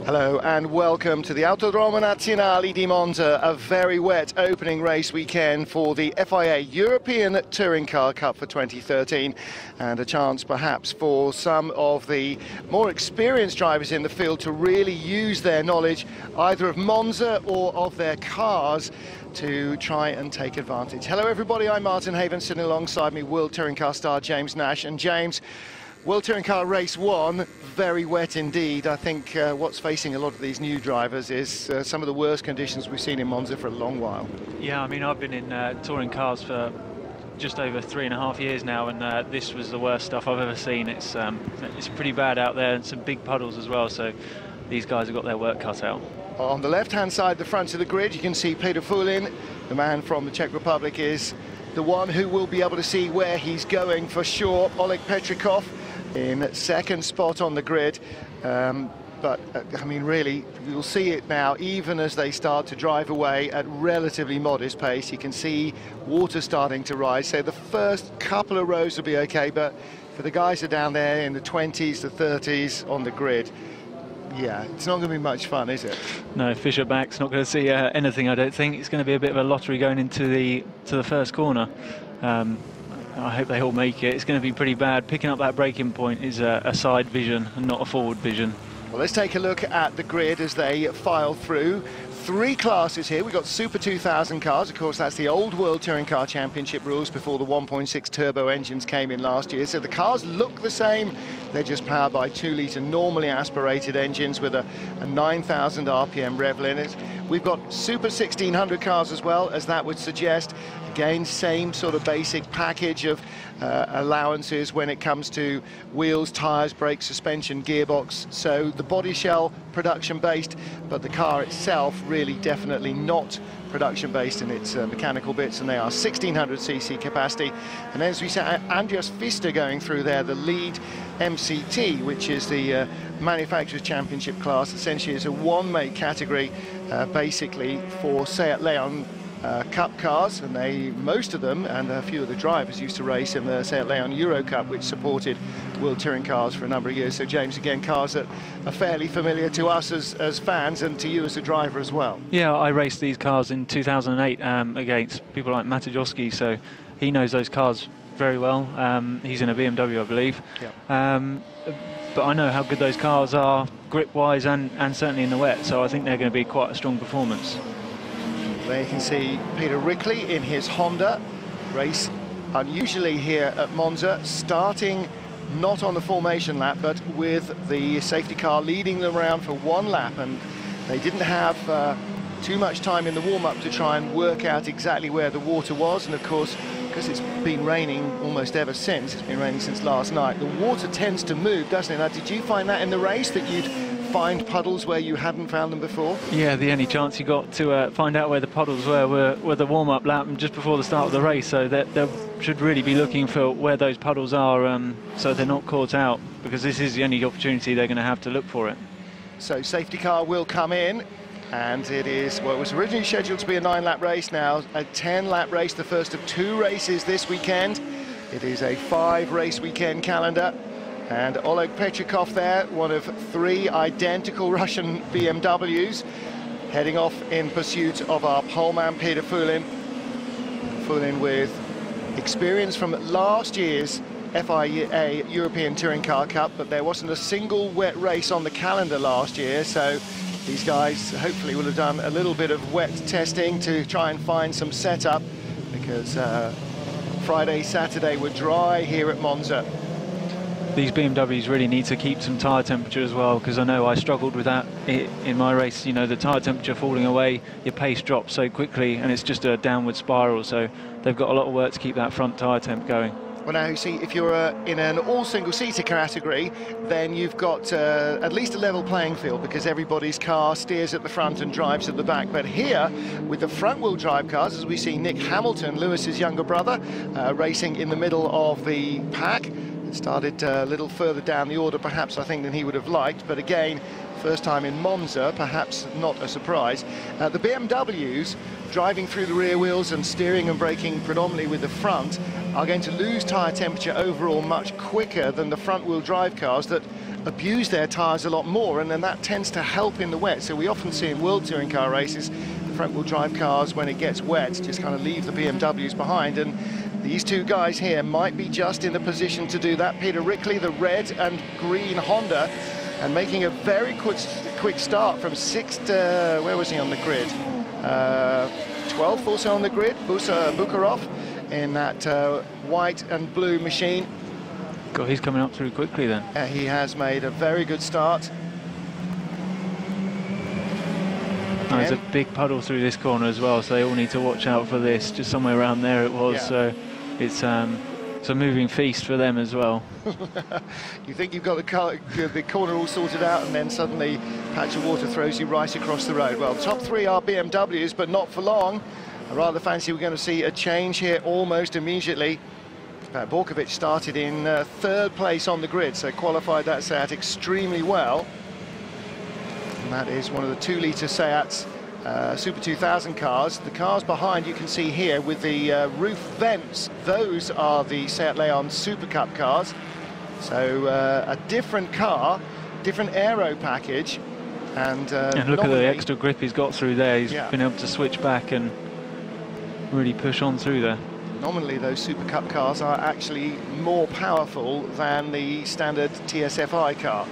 Hello and welcome to the Autodromo Nazionale di Monza, a very wet opening race weekend for the FIA European Touring Car Cup for 2013, and a chance perhaps for some of the more experienced drivers in the field to really use their knowledge either of Monza or of their cars to try and take advantage. Hello everybody, I'm Martin Haven, sitting alongside me World Touring Car star James Nash. And James, World Touring Car Race 1, very wet indeed. I think what's facing a lot of these new drivers is some of the worst conditions we've seen in Monza for a long while. Yeah, I mean, I've been in touring cars for just over 3.5 years now, and this was the worst stuff I've ever seen. It's pretty bad out there, and some big puddles as well, so these guys have got their work cut out. On the left-hand side, the front of the grid, you can see Peter Fulin, the man from the Czech Republic, is the one who will be able to see where he's going for sure. Oleg Petrikov in second spot on the grid, but I mean really you'll see it now even as they start to drive away at relatively modest pace. You can see water starting to rise, so the first couple of rows will be okay, but for the guys who are down there in the 20s to 30s on the grid, yeah, it's not going to be much fun, is it? No, Fisher back's not going to see anything. I don't think it's going to be a bit of a lottery going into the first corner. I hope they all make it. It's going to be pretty bad. Picking up that braking point is a side vision and not a forward vision. Well, let's take a look at the grid as they file through. Three classes here. We've got Super 2000 cars. Of course, that's the old World Touring Car Championship rules before the 1.6 turbo engines came in last year. So the cars look the same. They're just powered by 2-litre normally aspirated engines with a 9,000 RPM rev limit. We've got Super 1600 cars as well, as that would suggest. Again, same sort of basic package of allowances when it comes to wheels, tyres, brakes, suspension, gearbox. So the body shell production-based, but the car itself really definitely not production-based in its mechanical bits, and they are 1600cc capacity. And as we said, Andreas Pfister going through there, the lead MCT, which is the Manufacturers' Championship class, essentially is a one-make category, basically for Seat Leon Cup cars, and most of them and a few of the drivers used to race in the Seat Leon Euro Cup, which supported World Touring Cars for a number of years. So James, again, cars that are fairly familiar to us as fans and to you as a driver as well. Yeah, I raced these cars in 2008 against people like Matajowski, so he knows those cars very well. He's in a BMW, I believe. Yep. But I know how good those cars are grip-wise and certainly in the wet, so I think they're going to be quite a strong performance. There you can see Peter Rickley in his Honda race, unusually here at Monza, starting not on the formation lap, but with the safety car leading them around for one lap, and they didn't have too much time in the warm-up to try and work out exactly where the water was. And of course, because it's been raining almost ever since, it's been raining since last night, the water tends to move, doesn't it? Now, did you find that in the race, that you'd find puddles where you hadn't found them before? Yeah, the only chance you got to find out where the puddles were the warm-up lap and just before the start of the race, so they should really be looking for where those puddles are, so they're not caught out, because this is the only opportunity they're going to have to look for it. So safety car will come in, and it is, well, it was originally scheduled to be a 9-lap race, now a 10-lap race, the first of 2 races this weekend. It is a 5-race weekend calendar. And Oleg Petrikov there, one of 3 identical Russian BMWs, heading off in pursuit of our poleman Peter Fulin. Fulin with experience from last year's FIA European Touring Car Cup, but there wasn't a single wet race on the calendar last year, so these guys hopefully will have done a little bit of wet testing to try and find some setup, because Friday, Saturday were dry here at Monza. These BMWs really need to keep some tyre temperature as well, because I know I struggled with that in my race. You know, the tyre temperature falling away, your pace drops so quickly, and it's just a downward spiral, so they've got a lot of work to keep that front tyre temp going. Well, now, you see, if you're in an all-single-seater category, then you've got at least a level playing field, because everybody's car steers at the front and drives at the back. But here, with the front-wheel drive cars, as we see Nick Hamilton, Lewis's younger brother, racing in the middle of the pack. It started a little further down the order, perhaps, I think, than he would have liked. But again, first time in Monza, perhaps not a surprise. The BMWs, driving through the rear wheels and steering and braking predominantly with the front, are going to lose tyre temperature overall much quicker than the front-wheel drive cars that abuse their tyres a lot more, and then that tends to help in the wet. So we often see in World Touring Car races, the front-wheel drive cars, when it gets wet, just kind of leave the BMWs behind. And these two guys here might be just in the position to do that. Peter Rickley, the red and green Honda, and making a very quick start from 6th to, where was he on the grid? 12th also on the grid, Bukharov in that white and blue machine. God, he's coming up through quickly then. He has made a very good start. Oh, there's a big puddle through this corner as well, so they all need to watch out for this. Just somewhere around there it was, so it's a moving feast for them as well. You think you've got the corner all sorted out, and then suddenly a patch of water throws you right across the road. Well, top three are BMWs, but not for long. I rather fancy we're going to see a change here almost immediately. Borkovic started in 3rd place on the grid, so qualified that Seat extremely well. And that is one of the 2-litre Seats Super 2000 cars. The cars behind you can see here with the roof vents, those are the Seat Leon Super Cup cars. So a different car, different aero package. And look at the extra grip he's got through there. He's been able to switch back and really push on through there. Nominally, those Super Cup cars are actually more powerful than the standard TSFI car.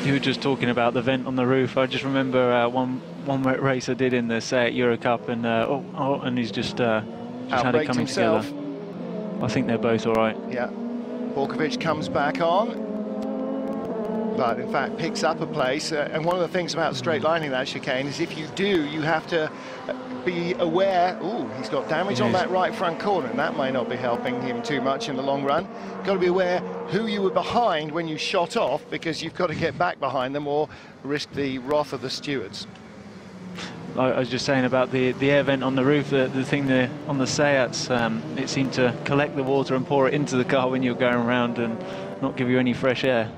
You were just talking about the vent on the roof. I just remember one wet racer did in the Seat Euro Cup, and and he's just had it coming himself. together. I think they're both all right. Yeah, Borkovic comes back on, but in fact picks up a place. And one of the things about straight lining that chicane is if you do, you have to be aware. Ooh, he's got damage on that right front corner, and that may not be helping him too much in the long run. Got to be aware who you were behind when you shot off, because you've got to get back behind them or risk the wrath of the stewards. I was just saying about the air vent on the roof, the thing there on the Seats, it seemed to collect the water and pour it into the car when you're going around and not give you any fresh air.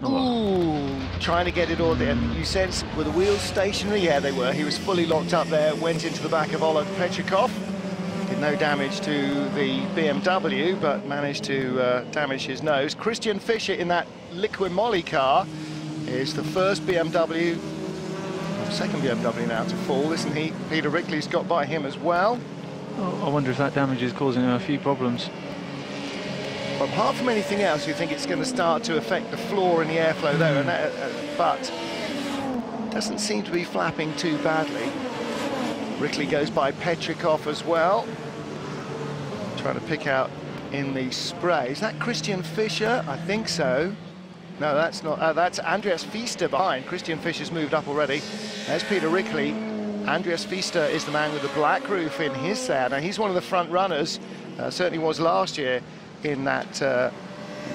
Ooh, trying to get it all there. You sense, were the wheels stationary? Yeah, they were. He was fully locked up there, went into the back of Oleg Petrikov. Did no damage to the BMW, but managed to damage his nose. Christian Fischer in that Liqui Moly car is the first BMW, second BMW now to fall, isn't he? Peter Rickley's got by him as well. Oh, I wonder if that damage is causing him a few problems. But apart from anything else, you think it's going to start to affect the floor and the airflow there, and that, but doesn't seem to be flapping too badly. Rickley goes by Petrikov as well, trying to pick out in the spray. Is that Christian Fischer? I think so. No, that's not. That's Andreas Pfister behind. Christian Fischer's moved up already. There's Peter Rickley. Andreas Pfister is the man with the black roof in his Seat. Now, he's one of the front runners, certainly was last year, in that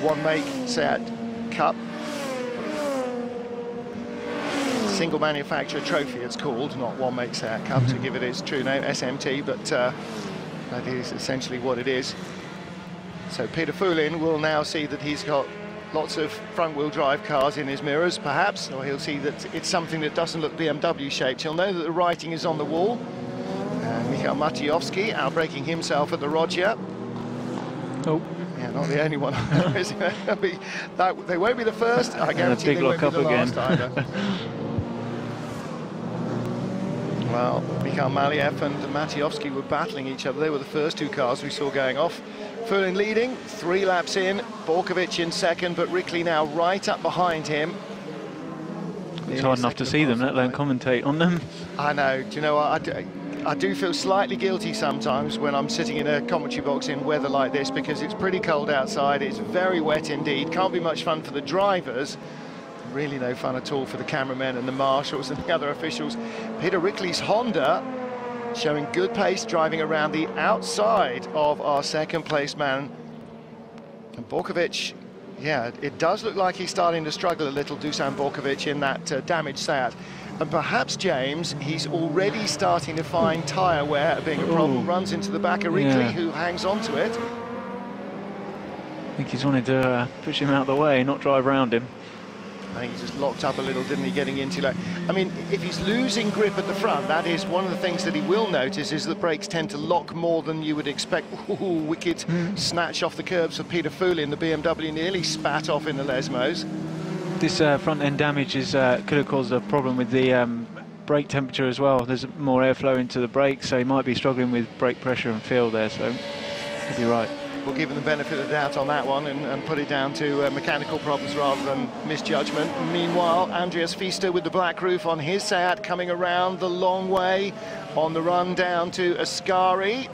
one-make Seat Cup. Single manufacturer trophy it's called, not one-make Seat Cup, to give it its true name, SMT, but that is essentially what it is. So Peter Foulin will now see that he's got lots of front-wheel drive cars in his mirrors, perhaps, or he'll see that it's something that doesn't look BMW-shaped. He'll know that the writing is on the wall. Michał Matejowski outbraking himself at the Rogia. Oh. Yeah, not the only one. They won't be the first. I guarantee they won't be the last either. Well, Michał Maliev and Matejowski were battling each other. They were the first two cars we saw going off. Foulin leading, 3 laps in. Borkovic in second, but Rickley now right up behind him. It's hard enough to see them, let alone commentate on them. I know. Do you know what? I do feel slightly guilty sometimes when I'm sitting in a commentary box in weather like this, because it's pretty cold outside, it's very wet indeed, can't be much fun for the drivers, really no fun at all for the cameramen and the marshals and the other officials. Peter Rickley's Honda showing good pace, driving around the outside of our second place man. And Borkovic, yeah, it does look like he's starting to struggle a little, Dusan Borkovic, in that damaged Seat. And perhaps, James, he's already starting to find tyre wear being a problem. Runs into the back of Rickley, who hangs on to it. I think he's wanted to push him out of the way, not drive around him. I think he just locked up a little, didn't he, getting into like. I mean, if he's losing grip at the front, that is one of the things that he will notice, is that brakes tend to lock more than you would expect. Ooh, wicked snatch off the curbs for Peter Foulin. The BMW nearly spat off in the Lesmos. This front end damage is could have caused a problem with the brake temperature as well. There's more airflow into the brakes, so he might be struggling with brake pressure and feel there, so he'll be right. We'll give him the benefit of the doubt on that one and put it down to mechanical problems rather than misjudgment. Meanwhile, Andreas Pfister with the black roof on his Seat, coming around the long way on the run down to Ascari.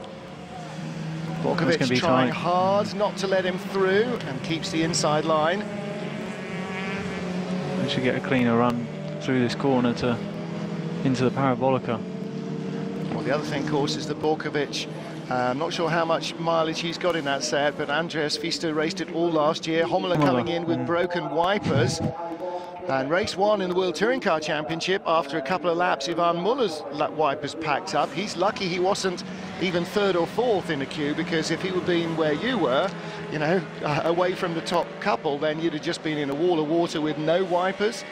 Borkovic trying hard not to let him through and keeps the inside line. We should get a cleaner run through this corner into the Parabolica. Well, the other thing, of course, is that Borkovic, I'm not sure how much mileage he's got in that set, but Andreas Pfister raced it all last year. Hommler coming in with broken wipers. And race one in the World Touring Car Championship, after a couple of laps, Ivan Muller's wipers packed up. He's lucky he wasn't even third or fourth in the queue, because if he would been where you were, you know, away from the top couple, then you'd have just been in a wall of water with no wipers.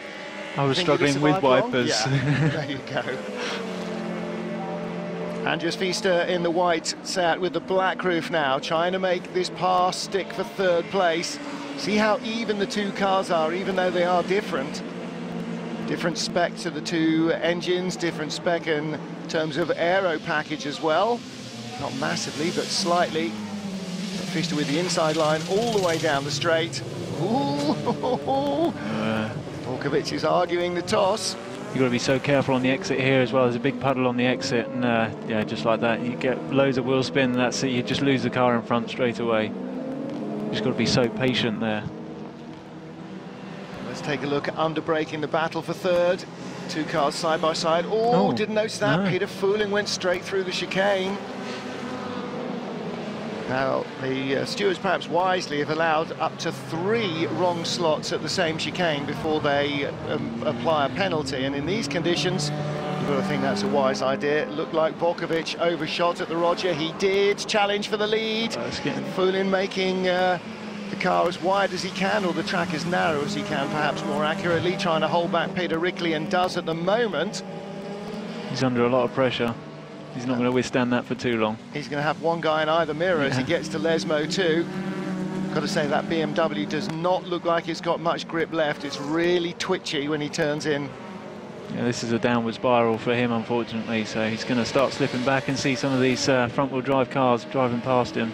I was struggling with wipers. Yeah, there you go. Andreas Pfister in the white Seat with the black roof now, trying to make this pass stick for third place. See how even the two cars are, even though they are different. Different spec to the two engines, different spec in terms of aero package as well. Not massively, but slightly. Pfister with the inside line all the way down the straight. Ooh, Borkovic is arguing the toss. You've got to be so careful on the exit here as well. There's a big puddle on the exit, and yeah, just like that, you get loads of wheel spin, and that's it. You just lose the car in front straight away. Just got to be so patient there. Let's take a look at underbraking the battle for third. Two cars side by side. Oh, didn't notice that. No. Peter Foulin went straight through the chicane. Now, the stewards perhaps wisely have allowed up to 3 wrong slots at the same chicane before they apply a penalty. And in these conditions, you've got to think that's a wise idea. It looked like Borkovic overshot at the Roger. He did. Challenge for the lead. Foulin making the car as wide as he can, or the track as narrow as he can, perhaps more accurately, trying to hold back Peter Rickley, and does at the moment. He's under a lot of pressure. He's not going to withstand that for too long. He's going to have one guy in either mirror as he gets to Lesmo 2. Got to say, that BMW does not look like it's got much grip left. It's really twitchy when he turns in. Yeah, this is a downward spiral for him, unfortunately, so he's going to start slipping back and see some of these front-wheel drive cars driving past him.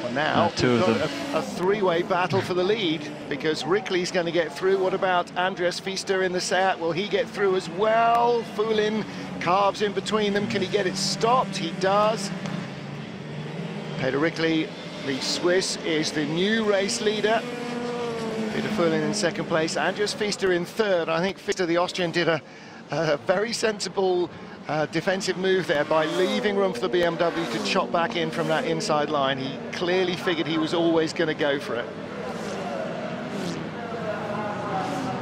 Well, now we've got a three-way battle for the lead, because Rickley's going to get through. What about Andreas Pfister in the Seat? Will he get through as well? Foulin carves in between them. Can he get it stopped? He does. Peter Rickley, the Swiss, is the new race leader. Peter Foulin in second place. Andreas Pfister in third. I think Pfister, the Austrian, did a very sensible defensive move there by leaving room for the BMW to chop back in from that inside line. He clearly figured he was always going to go for it.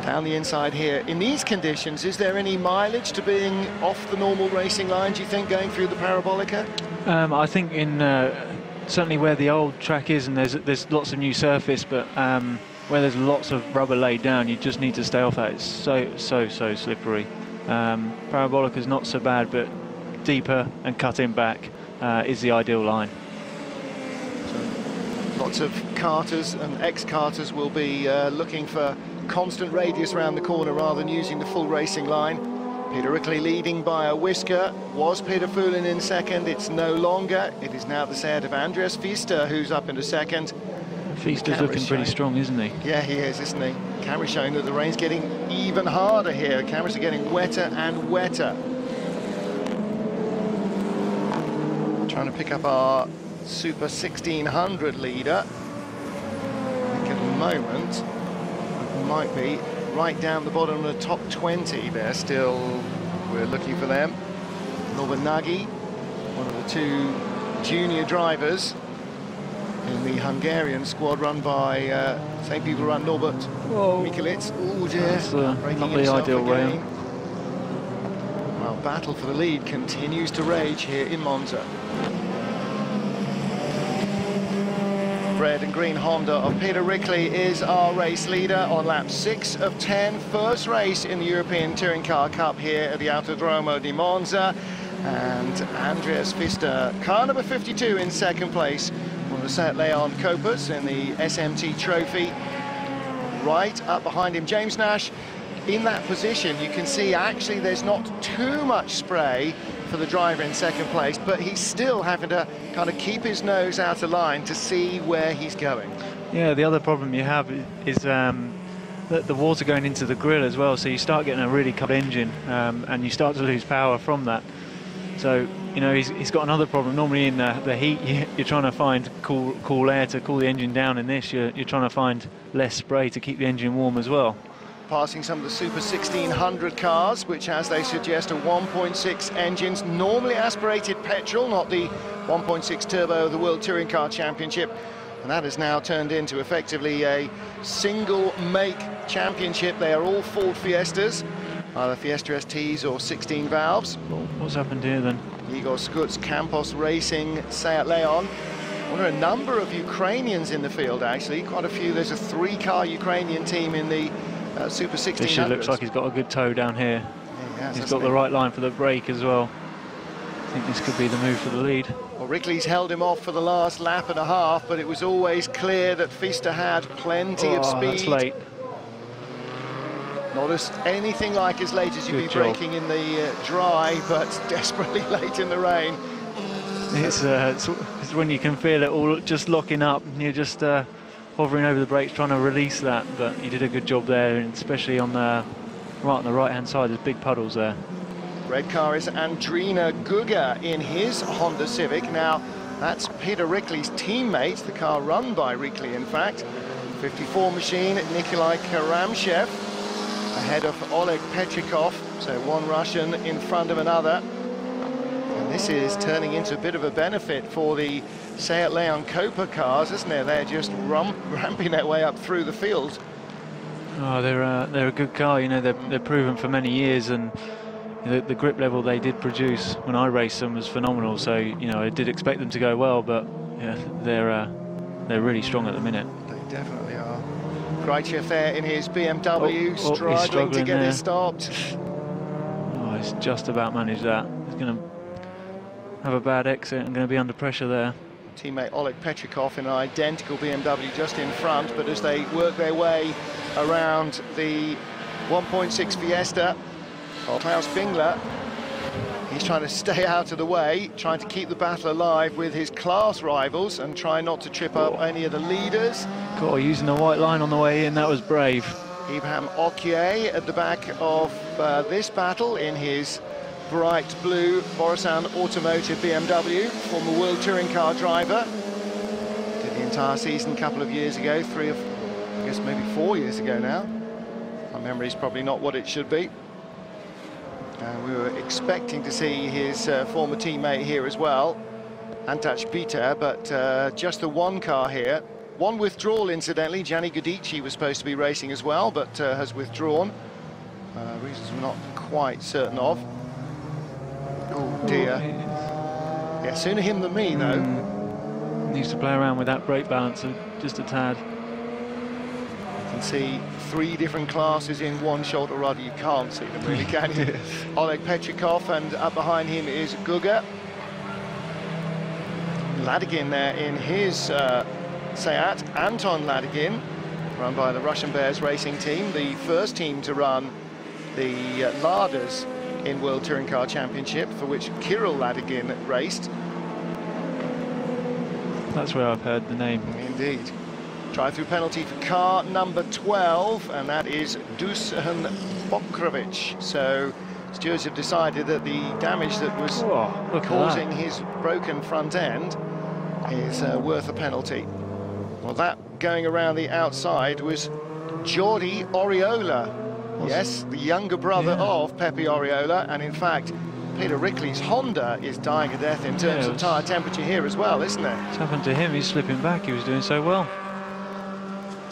Down the inside here. In these conditions, is there any mileage to being off the normal racing line, do you think, going through the Parabolica? I think in certainly where the old track is, and there's lots of new surface, but where there's lots of rubber laid down, you just need to stay off that. It's so slippery. Parabolica is not so bad, but deeper and cutting back is the ideal line. So lots of karters and ex-karters will be looking for constant radius around the corner rather than using the full racing line. Peter Rickley leading by a whisker. Was Peter Foulin in second? It's no longer. It is now the set of Andreas Pfister, who's up into second. Pfister's looking pretty strong, isn't he? Yeah, he is, isn't he? Camera's showing that the rain's getting even harder here. The cameras are getting wetter and wetter. Trying to pick up our Super 1600 leader. I think at the moment it might be right down the bottom of the top 20 there still. We're looking for them. Norbert Nagy, one of the two junior drivers in the Hungarian squad, run by same people run Norbert Mikulits. Oh dear, that's not the ideal rail. Well, battle for the lead continues to rage here in Monza. red and green Honda of Peter Rickley is our race leader on lap 6 of 10. First race in the European Touring Car Cup here at the Autodromo di Monza. And Andreas Pfister, car number 52 in second place on the Seat Leon Copas in the SMT Trophy. Right up behind him, James Nash in that position. You can see actually there's not too much spray for the driver in second place, but he's still having to kind of keep his nose out of line to see where he's going. Yeah, the other problem you have is the water going into the grille as well, so you start getting a really cut engine and you start to lose power from that. So, you know, he's got another problem. Normally in the heat, you're trying to find cool air to cool the engine down. In this, you're trying to find less spray to keep the engine warm as well. Passing some of the Super 1600 cars, which, as they suggest, are 1.6 engines, normally aspirated petrol, not the 1.6 turbo of the World Touring Car Championship. And that has now turned into effectively a single-make championship. They are all Ford Fiestas, either Fiesta STs or 16 valves. Well, what's happened here then? Igor Skut's Campos Racing Seat Leon. Well, there are a number of Ukrainians in the field, actually. Quite a few. There's a 3-car Ukrainian team in the Super 1600s. Fischer looks like he's got a good toe down here. Yeah, he's got the right line for the brake as well. I think this could be the move for the lead. Well, Rickley's held him off for the last lap and a half, but it was always clear that Pfister had plenty of speed. That's late. Not anything like as late as you'd be braking in the dry, but desperately late in the rain. It's when you can feel it all just locking up, and you're just hovering over the brakes trying to release that, but he did a good job there, and especially on the right-hand side, there's big puddles there. Red car is Andrina Guga in his Honda Civic. Now, that's Peter Rickley's teammate, the car run by Rickley, in fact. 54 machine, Nikolai Karamshev, ahead of Oleg Petrikov, so one Russian in front of another. And this is turning into a bit of a benefit for the Seat Leon Copa cars, isn't it? They're just ramping their way up through the field. Oh, they're a good car, you know, they're proven for many years, and the grip level they did produce when I raced them was phenomenal. So, you know, I did expect them to go well, but yeah, they're really strong at the minute. They definitely are. Krajchev there in his BMW, struggling to get it stopped. Oh, he's just about managed that. He's going to have a bad exit and going to be under pressure there. Teammate Oleg Petrikov in an identical BMW just in front, but as they work their way around the 1.6 Fiesta, Klaus Bingler, he's trying to stay out of the way, trying to keep the battle alive with his class rivals and try not to trip up any of the leaders. God, using the white line on the way in, that was brave. Ibrahim Okier at the back of this battle in his bright blue Borusan Automotive BMW, former World Touring Car driver. Did the entire season a couple of years ago, I guess maybe 4 years ago now. My memory's probably not what it should be. We were expecting to see his former teammate here as well, Antac Biter, but just the one car here. One withdrawal, incidentally. Gianni Gudici was supposed to be racing as well, but has withdrawn. Reasons we're not quite certain of. Oh dear. Yeah, sooner him than me, though. Needs to play around with that brake balance just a tad. You can see 3 different classes in one shot, or rather you can't see them really, can you? Oleg Petrikov, and up behind him is Guga. Ladygin there in his Seat, Anton Ladygin, run by the Russian Bears racing team, the first team to run the Ladas in World Touring Car Championship, for which Kirill Ladygin raced. That's where I've heard the name. Indeed. Drive-through penalty for car number 12, and that is Dusan Bokrovic. So stewards have decided that the damage that was causing his broken front end is worth a penalty. Well, that going around the outside was Jordi Oriola. Yes, the younger brother of Pepe Oriola, and in fact, Peter Rickley's Honda is dying a death in terms of tyre temperature here as well, isn't it? What's happened to him? He's slipping back. He was doing so well.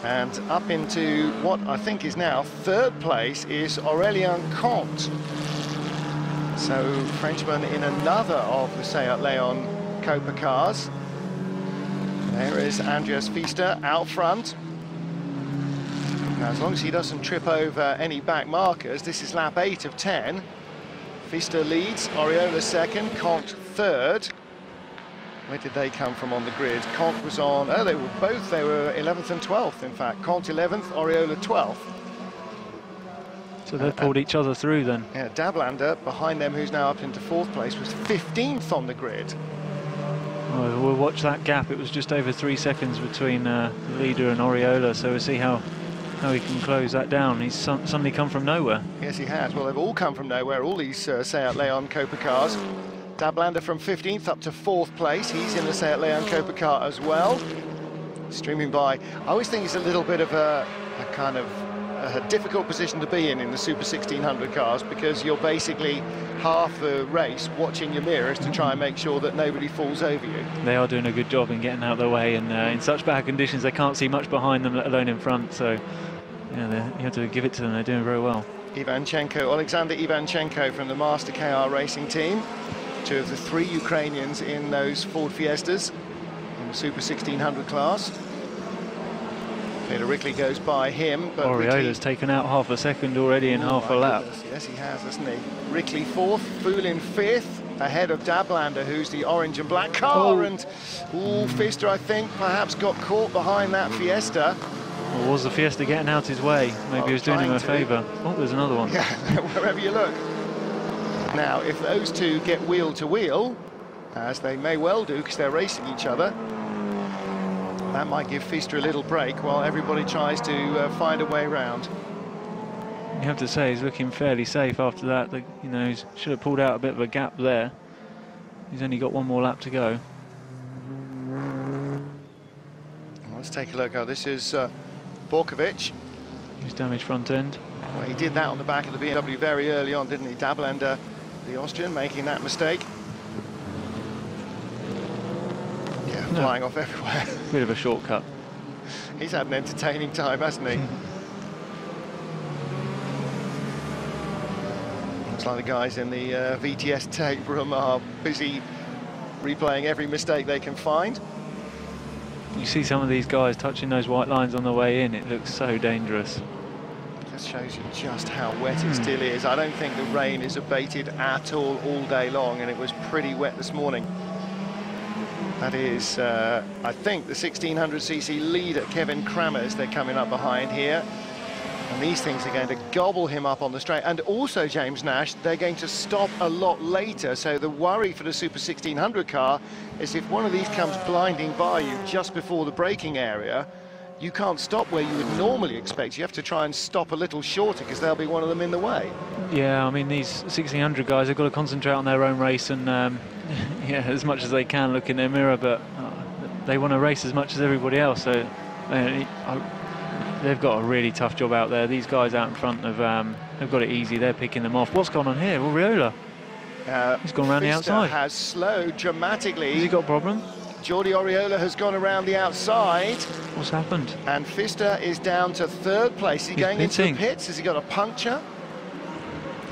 And up into what I think is now 3rd place is Aurélien Comte. So, Frenchman in another of the Seat Leon Copa cars. There is Andreas Pfister out front. Now, as long as he doesn't trip over any back markers, this is lap 8 of 10. Pfister leads, Oriola second, Cont third. Where did they come from on the grid? Cont was on, oh, they were 11th and 12th, in fact. Cont 11th, Oriola 12th. So they've pulled each other through then. Yeah, Dablander, behind them, who's now up into 4th place, was 15th on the grid. Oh, we'll watch that gap. It was just over 3 seconds between the leader and Oriola, so we'll see how he can close that down. He's suddenly come from nowhere. Yes, he has. Well, they've all come from nowhere, all these Seat Leon Copa cars. Dablander from 15th up to 4th place. He's in the Seat Leon Copa car as well. Streaming by. I always think it's a little bit of a kind of a difficult position to be in the Super 1600 cars, because you're basically half the race watching your mirrors to try and make sure that nobody falls over you. They are doing a good job in getting out of the way, and in such bad conditions they can't see much behind them, let alone in front, so you have to give it to them. They're doing very well. Alexander Ivanchenko from the Master KR Racing team, 2 of the 3 Ukrainians in those Ford Fiestas in the Super 1600 class. Peter Rickley goes by him, but Oriola's taken out half a second already in half a lap. Goodness. Yes, he has, hasn't he? Rickley 4th, Foulin 5th, ahead of Dablander, who's the orange and black car. And Pfister, I think, perhaps got caught behind that Fiesta. Or was the Fiesta getting out his way? Maybe he was doing him a favour. Oh, there's another one. Yeah, wherever you look. Now, if those two get wheel to wheel, as they may well do because they're racing each other, that might give Pfister a little break while everybody tries to find a way round. You have to say he's looking fairly safe after that. He should have pulled out a bit of a gap there. He's only got one more lap to go. Let's take a look. Oh, this is Borkovic. He's damaged front end. Well, he did that on the back of the BMW very early on, didn't he? Dablander, the Austrian, making that mistake. Yeah, flying off everywhere. Bit of a shortcut. He's had an entertaining time, hasn't he? Looks like the guys in the VTS tape room are busy replaying every mistake they can find. You see some of these guys touching those white lines on the way in, it looks so dangerous. Just shows you just how wet it still is. I don't think the rain is abated at all day long, and it was pretty wet this morning. That is, I think, the 1600cc leader, Kevin Kramers, they're coming up behind here. And these things are going to gobble him up on the straight. And also, James Nash, they're going to stop a lot later. So the worry for the Super 1600 car is if one of these comes blinding by you just before the braking area, you can't stop where you would normally expect. You have to try and stop a little shorter because there'll be one of them in the way. Yeah, I mean, these 1600 guys have got to concentrate on their own race and, yeah, as much as they can look in their mirror, but they want to race as much as everybody else. So they've got a really tough job out there. These guys out in front have got it easy. They're picking them off. What's gone on here? Oriola. He's gone around the outside. Has slowed dramatically. Has he got a problem? Jordi Oriola has gone around the outside. What's happened? And Pfister is down to 3rd place. Is he going into the pits? Has he got a puncture?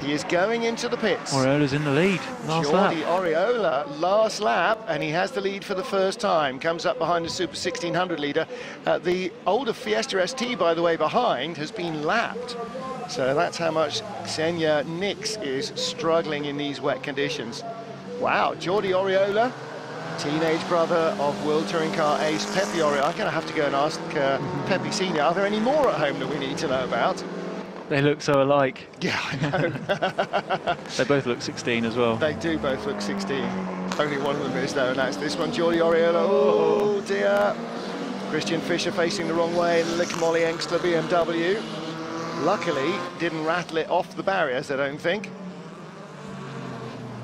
He is going into the pits. Oriola's in the lead. Last lap. Jordi Oriola, last lap, and he has the lead for the first time. Comes up behind the Super 1600 leader. The older Fiesta ST, by the way, behind, has been lapped. So that's how much Xenia Nix is struggling in these wet conditions. Wow, Jordi Oriola, teenage brother of World Touring Car ace Pepe Oriola. I'm going to have to go and ask Pepe Senior, are there any more at home that we need to know about? They look so alike. Yeah, I know. They both look 16 as well. They do both look 16. Only one of them is, though, and that's this one, Jordi Oriola. Oh, dear. Christian Fischer facing the wrong way in the Lick-Molly Engstler BMW. Luckily, didn't rattle it off the barriers, I don't think.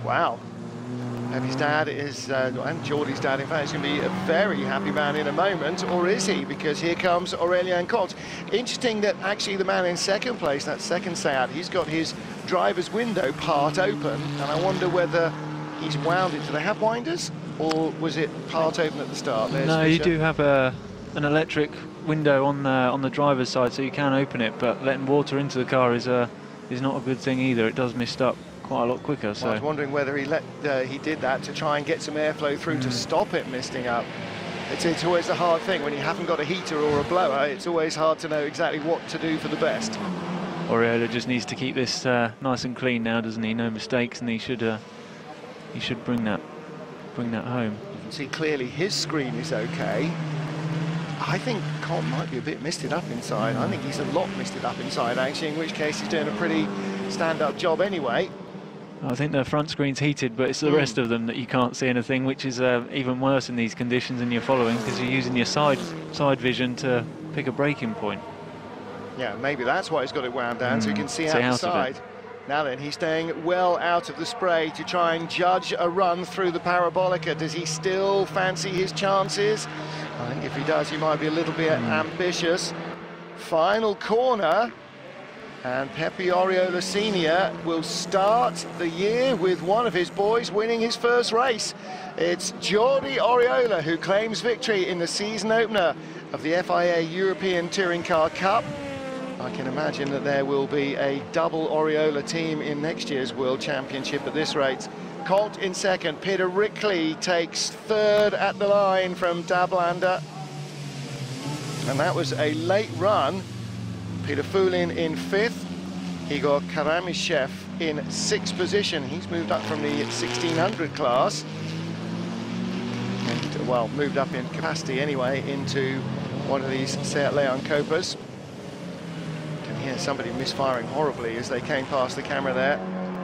Wow. And his dad is, and Jordi's dad, in fact, is going to be a very happy man in a moment, or is he? Because here comes Aurélien Cont. Interesting that actually the man in 2nd place, that second Seat, he's got his driver's window part open, and I wonder whether he's wound it. Do they have winders, or was it part open at the start? There's no, Fischer. You do have an electric window on the driver's side, so you can open it, but letting water into the car is not a good thing either. It does mist up quite a lot quicker. So I was wondering whether he did that to try and get some airflow through to stop it misting up. It's always a hard thing when you haven't got a heater or a blower. It's always hard to know exactly what to do for the best. Oriola just needs to keep this nice and clean now, doesn't he? No mistakes, and he should bring that home. You can see clearly his screen is okay. I think Colt might be a bit misted up inside. I think he's a lot misted up inside, actually, in which case he's doing a pretty stand-up job anyway. I think the front screen's heated, but it's the rest of them that you can't see anything, which is even worse in these conditions and you're following, because you're using your side vision to pick a braking point. Yeah, maybe that's why he's got it wound down, so he can see out the side. Now then, he's staying well out of the spray to try and judge a run through the Parabolica. Does he still fancy his chances? I think if he does, he might be a little bit ambitious. Final corner, and Pepe Oriola Sr. will start the year with one of his boys winning his first race. It's Jordi Oriola who claims victory in the season opener of the FIA European Touring Car Cup. I can imagine that there will be a double Oriola team in next year's World Championship at this rate. Colt in second, Peter Rickley takes third at the line from Dablander. And that was a late run. Peter Fulin in fifth, Igor Karamishev in sixth position. He's moved up from the 1600 class. And, well, moved up in capacity anyway into one of these Seat Leon Copas. Yeah, somebody misfiring horribly as they came past the camera there.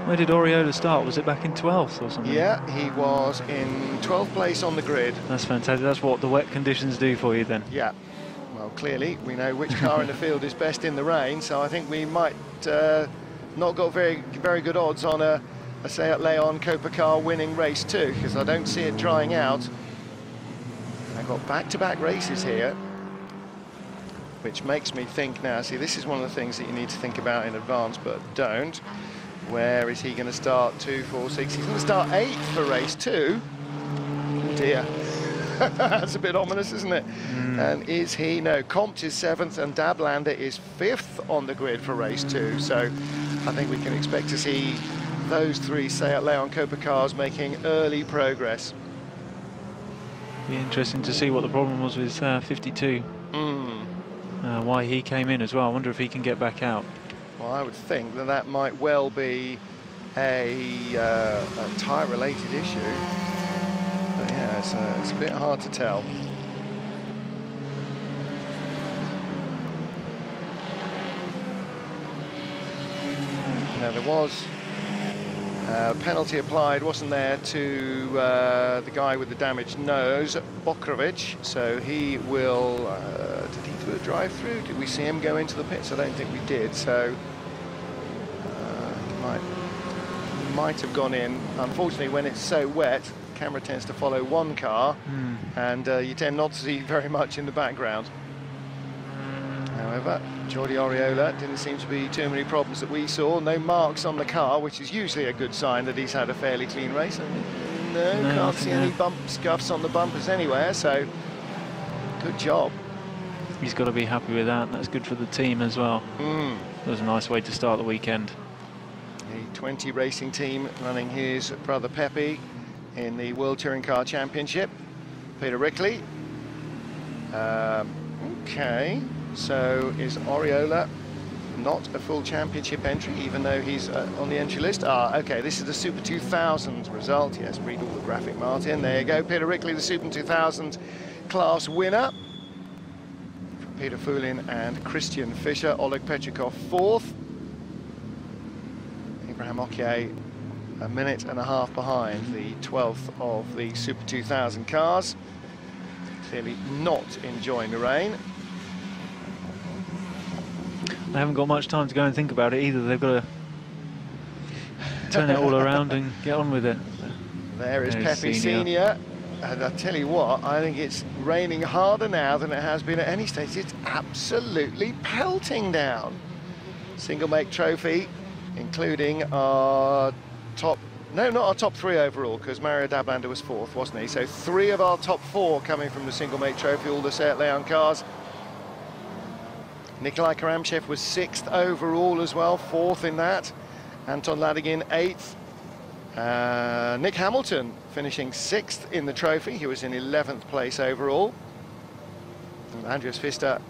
Where did Oriola start? Was it back in 12th or something? Yeah, he was in 12th place on the grid. That's fantastic. That's what the wet conditions do for you then. Yeah. Well, clearly we know which car in the field is best in the rain, so I think we might not got very good odds on a Seat Leon Copa car winning race 2, because I don't see it drying out. I've got back-to-back races here, which makes me think now, see, this is one of the things that you need to think about in advance, but don't. Where is he going to start? 2, 4, 6. He's going to start 8th for race 2. Oh dear. That's a bit ominous, isn't it? And is he? No, Compt is 7th and Dablander is 5th on the grid for race 2. So I think we can expect to see those 3 Seat Leon Copa cars making early progress. Be interesting to see what the problem was with 52. Why he came in as well. I wonder if he can get back out. Well, I would think that that might well be a tyre-related issue. But yeah, it's a bit hard to tell. Now, there was a penalty applied, wasn't there, to the guy with the damaged nose, Bokrovic, so he will... did he do a drive-through? Did we see him go into the pits? I don't think we did, so he might have gone in. Unfortunately, when it's so wet, the camera tends to follow one car, and you tend not to see very much in the background. However, Jordi Oriola didn't seem to be too many problems that we saw. No marks on the car, which is usually a good sign that he's had a fairly clean race. No, can't see any scuffs on the bumpers anywhere, so good job. He's got to be happy with that. That's good for the team as well. That was a nice way to start the weekend. The 20 racing team running his brother Pepe in the World Touring Car Championship. Peter Rickley. Okay. So is Oriola not a full championship entry, even though he's on the entry list? Okay, this is the Super 2000 result. Yes, read all the graphic, Martin. There you go, Peter Rickley, the Super 2000 class winner. Peter Fulin and Christian Fischer. Oleg Petrikov 4th. Abraham Okier a minute and a half behind, the 12th of the Super 2000 cars. Clearly not enjoying the rain. They haven't got much time to go and think about it either. They've got to turn it all around and get on with it. There is Pepe Senior. And I tell you what, I think it's raining harder now than it has been at any stage. It's absolutely pelting down. Single make trophy, including our top, no, not our top 3 overall, because Mario Dablander was 4th, wasn't he? So 3 of our top 4 coming from the single make trophy, all the Seat Leon cars. Nikolai Karamchev was 6th overall as well, 4th in that. Anton Ladygin 8th. Nick Hamilton finishing 6th in the trophy. He was in 11th place overall. And Andreas Pfister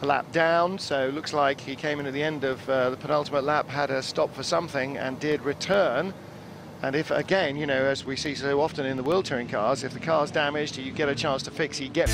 a lap down, so looks like he came in at the end of the penultimate lap, had a stop for something and did return. And if, again, you know, as we see so often in the World Touring cars, if the car's damaged, you get a chance to fix it, you get